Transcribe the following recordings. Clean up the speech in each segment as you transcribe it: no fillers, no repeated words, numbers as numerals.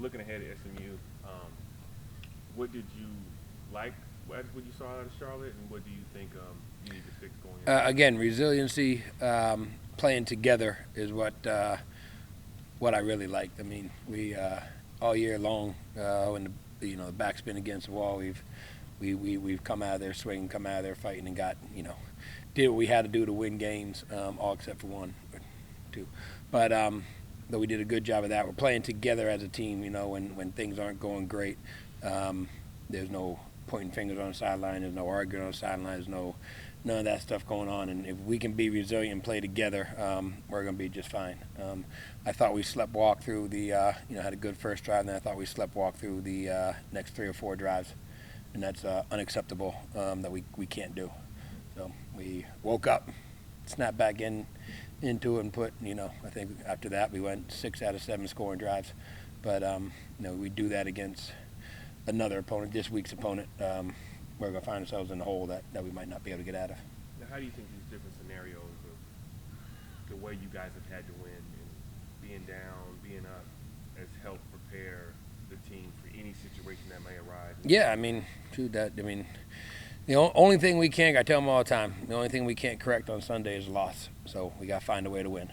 looking ahead at SMU, what did you like what you saw out of Charlotte, and what do you think you need to fix going into Again, resiliency, playing together is what I really liked. I mean, we all year long, when the back's been against the wall, we've come out of there swinging, come out of there fighting, and did what we had to do to win games, all except for one or two. But we did a good job of that. We're playing together as a team. When things aren't going great, there's no pointing fingers on the sideline. There's no arguing on the sideline. There's none of that stuff going on. And if we can be resilient and play together, we're going to be just fine. I thought we slept-walked through had a good first drive, and then I thought we slept-walked through the next 3 or 4 drives. And that's unacceptable, that we can't do. So we woke up, snapped back into it, and I think after that we went 6 out of 7 scoring drives. But we do that against another opponent, this week's opponent. We're going to find ourselves in a hole that we might not be able to get out of. Now, how do you think these different scenarios of the way you guys have had to win and being down, being up, has helped prepare the team for any situation that may arise? Yeah, the only thing we can't, I tell them all the time, the only thing we can't correct on Sunday is a loss. So we got to find a way to win.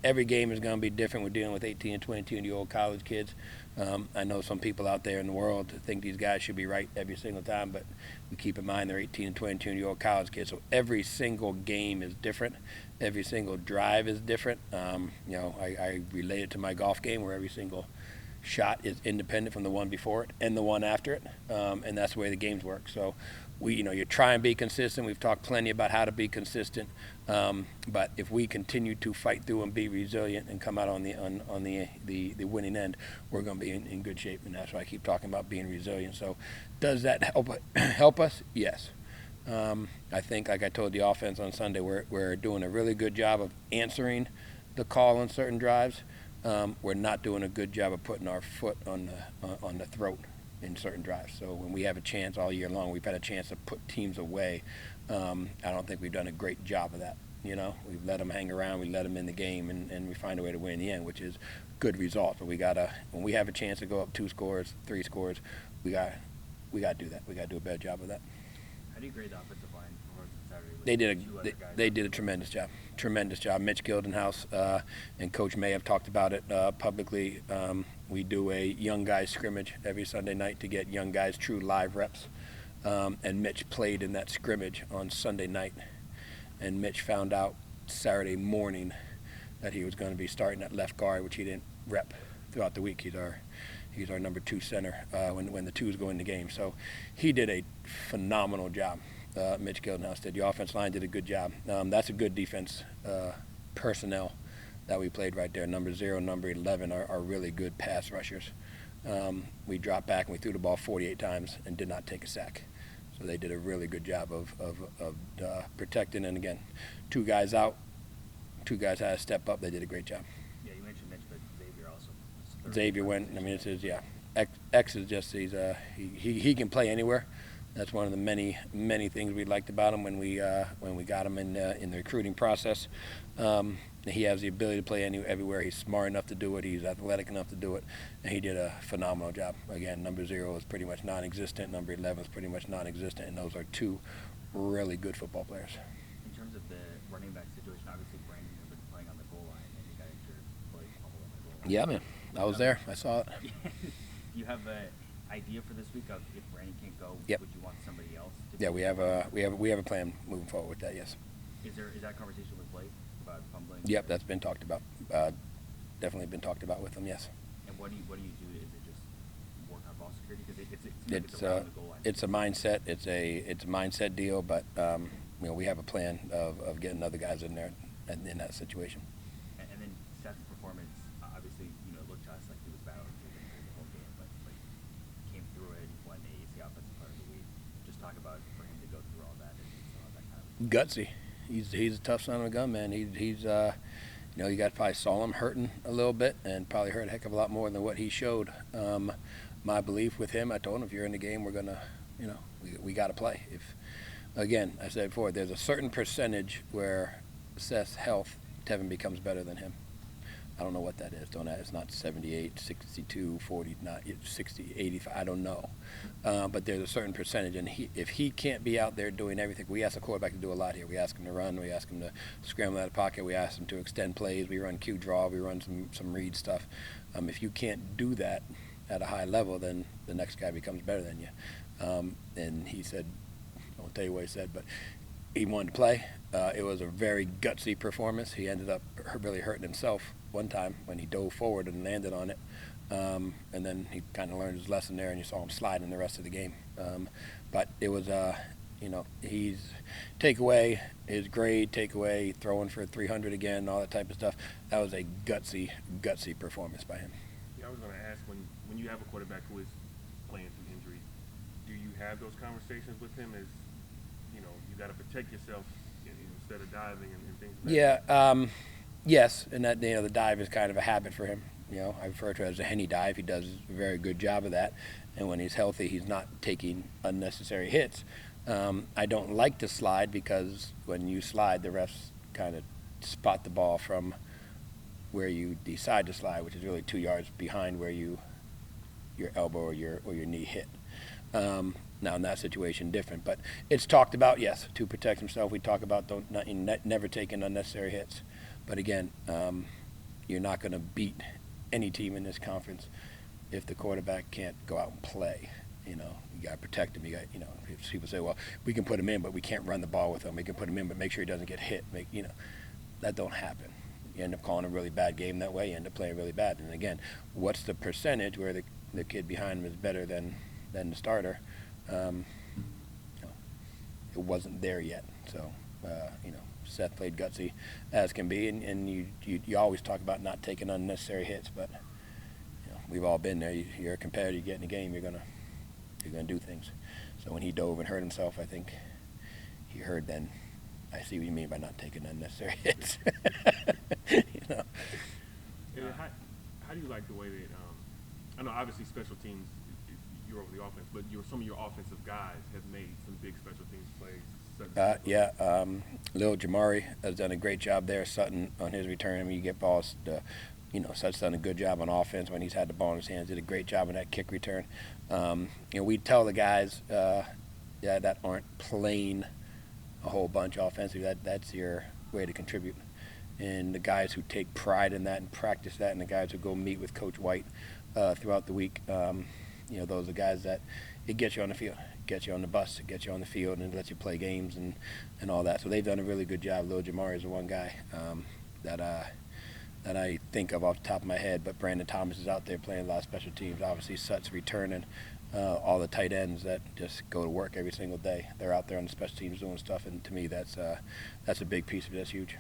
Every game is going to be different. We're dealing with 18 and 22-year-old college kids. I know some people out there in the world think these guys should be right every single time, but we keep in mind they're 18 and 22-year-old college kids. So every single game is different. Every single drive is different. I relate it to my golf game where every single shot is independent from the one before it and the one after it, and that's the way the games work. So you try and be consistent. We've talked plenty about how to be consistent, but if we continue to fight through and be resilient and come out on the winning end, we're going to be in good shape, and that's why I keep talking about being resilient. So does that help us? Yes. I think, like I told the offense on Sunday, we're doing a really good job of answering the call on certain drives. We're not doing a good job of putting our foot on the throat in certain drives. So when we have a chance all year long, we've had a chance to put teams away. I don't think we've done a great job of that. We've let them hang around, we let them in the game, and we find a way to win in the end, which is good result. But when we have a chance to go up 2 scores, 3 scores, we got to do that. We got to do a better job of that. How do you grade the offensive line performance Saturday? They did a tremendous job. Tremendous job. Mitch Gildenhouse and Coach May have talked about it publicly. We do a young guys scrimmage every Sunday night to get young guys true live reps. And Mitch played in that scrimmage on Sunday night. And Mitch found out Saturday morning that he was going to be starting at left guard, which he didn't rep throughout the week. He's our number 2 center when the 2s go in the game. So he did a phenomenal job. Mitch Gildenhouse did. The offense line did a good job. That's a good defense personnel that we played right there. Number 0 and number 11 are really good pass rushers. We dropped back and we threw the ball 48 times and did not take a sack. So they did a really good job of protecting. And again, 2 guys out, 2 guys had to step up. They did a great job. Yeah, you mentioned Mitch, but Xavier also. Xavier went. X is just he can play anywhere. That's one of the many things we liked about him when we got him in the recruiting process. He has the ability to play everywhere. He's smart enough to do it. He's athletic enough to do it, and he did a phenomenal job. Again, number 0 is pretty much non-existent. Number 11 is pretty much non-existent, and those are 2 really good football players. In terms of the running back situation, obviously Brandon has been playing on the goal line, and you got injured, playing on the goal line. Yeah, man, I was there. I saw it. You have an idea for this week of if Brandon can't go, Yep. would you want somebody else? Yeah, we have a plan moving forward with that. Yes. Is that conversation with Blake about fumbling? Yep, that's been talked about. Definitely been talked about with them. Yes. And what do you do? Is it just work on ball security? Because it's around the goal line. It's a mindset. It's a mindset deal. But we have a plan of getting other guys in there in that situation. And then Seth's performance, obviously, it looked to us like he was battling the whole game, but came through it, won the AAC offensive player of the week. Just talk about for him to go through all that and all that kind of. Gutsy. He's a tough son of a gun, man. He's you got probably saw him hurting a little bit and probably hurt a heck of a lot more than what he showed. My belief with him, I told him, if you're in the game, we're gonna, we got to play. If again, I said before, there's a certain percentage where Seth's health, Tevin becomes better than him. I don't know what that is. Don't ask. It's not 78, 62, 40, not 60, 85. I don't know. But there's a certain percentage, and if he can't be out there doing everything, we ask the quarterback to do a lot here. We ask him to run. We ask him to scramble out of the pocket. We ask him to extend plays. We run Q draw. We run some read stuff. If you can't do that at a high level, then the next guy becomes better than you. And he said, I won't tell you what he said, but he wanted to play. It was a very gutsy performance. He ended up really hurting himself one time when he dove forward and landed on it. And then he kind of learned his lesson there, and you saw him sliding the rest of the game. But it was, he's takeaway, his grade, takeaway, throwing for 300 again, all that type of stuff. That was a gutsy performance by him. Yeah, I was going to ask, when you have a quarterback who is playing through injury, do you have those conversations with him as, you got to protect yourself instead of diving and things like that? Yeah, yes, and that, the dive is kind of a habit for him. I refer to it as a henny dive. He does a very good job of that, and when he's healthy, he's not taking unnecessary hits. I don't like to slide because when you slide, the refs kind of spot the ball from where you decide to slide, which is really 2 yards behind where your elbow or your knee hit. Now in that situation, different, but it's talked about, yes, to protect himself. We talk about never taking unnecessary hits, but again, you're not going to beat any team in this conference if the quarterback can't go out and play. You got to protect him. If people say, well, we can put him in, but we can't run the ball with him. We can put him in, but make sure he doesn't get hit. That don't happen. You end up calling a really bad game that way. You end up playing really bad. And again, what's the percentage where the kid behind him is better than the starter? It wasn't there yet. So, Seth played gutsy as can be, and you always talk about not taking unnecessary hits, but we've all been there. You're a competitor. You get in a game, you're gonna do things. So when he dove and hurt himself, I think he heard then, I see what you mean by not taking unnecessary hits. And how do you like the way that I know obviously special teams, you're over the offense, but some of your offensive guys have made some big special teams plays. Lil Jamari has done a great job there. Sutton on his return, you get balls. Sutton's done a good job on offense when he's had the ball in his hands. Did a great job on that kick return. We tell the guys that aren't playing a whole bunch offensively, that's your way to contribute. And the guys who take pride in that and practice that, and the guys who go meet with Coach White throughout the week, those are the guys that it gets you on the field, gets you on the bus, it gets you on the field, and it lets you play games and all that. So they've done a really good job. Lil Jamari is the one guy that I think of off the top of my head, but Brandon Thomas is out there playing a lot of special teams. Obviously, Sut's returning. All the tight ends that just go to work every single day. They're out there on the special teams doing stuff, and to me, that's a big piece of it. That's huge.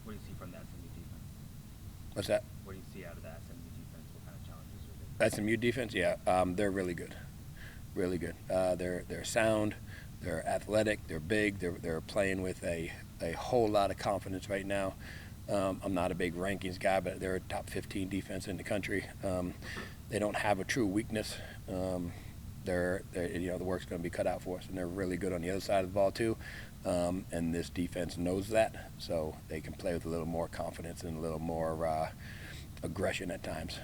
What do you see from that SMU defense? What's that? What do you see out of that SMU defense? What kind of challenges are That's SMU defense, yeah. They're really good, really good. They're sound, they're athletic, they're big, they're playing with a whole lot of confidence right now. I'm not a big rankings guy, but they're a top 15 defense in the country. They don't have a true weakness. The work's going to be cut out for us, and they're really good on the other side of the ball too. And this defense knows that, so they can play with a little more confidence and a little more aggression at times.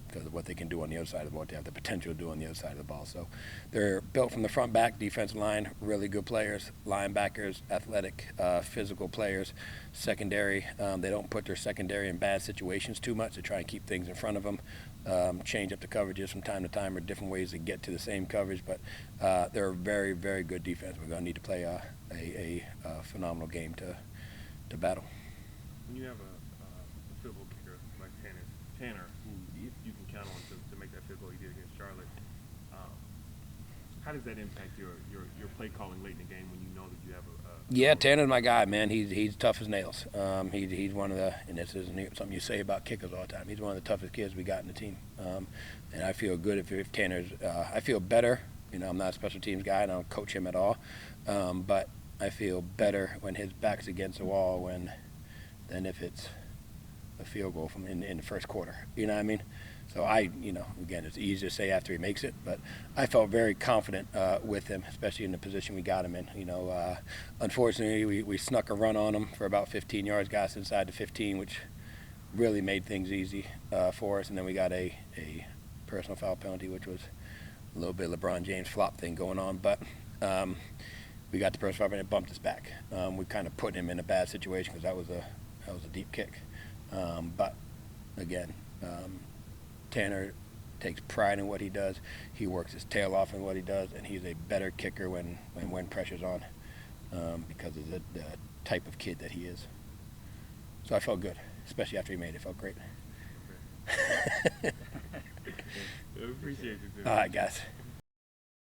Because of what they can do on the other side of the ball, what they have the potential to do on the other side of the ball. So they're built from the front back, defensive line, really good players, linebackers, athletic, physical players, secondary. They don't put their secondary in bad situations too much. They try and keep things in front of them, change up the coverages from time to time or different ways to get to the same coverage. But they're a very, very good defense. We're going to need to play a phenomenal game to battle. When you have a field goal kicker like Tanner, who you can count on to make that field goal he did against Charlotte, how does that impact your play calling late in the game when you know that you have Yeah, Tanner's my guy, man. He's tough as nails. He's one of the, and this isn't something you say about kickers all the time, he's one of the toughest kids we got in the team. And I feel good if Tanner's, I feel better. I'm not a special teams guy, and I don't coach him at all. But I feel better when his back's against the wall than if it's a field goal from in the first quarter. You know what I mean? So again, it's easy to say after he makes it, but I felt very confident with him, especially in the position we got him in. Unfortunately, we snuck a run on him for about 15 yards, got us inside the 15, which really made things easy for us. And then we got a personal foul penalty, which was a little bit LeBron James flop thing going on, but we got the personal foul and it bumped us back. We kind of put him in a bad situation because that was a deep kick. But again, Tanner takes pride in what he does. He works his tail off in what he does, and he's a better kicker when pressure's on because of the type of kid that he is. So I felt good, especially after he made it. Felt great. I appreciate you, Tim. All right, guys.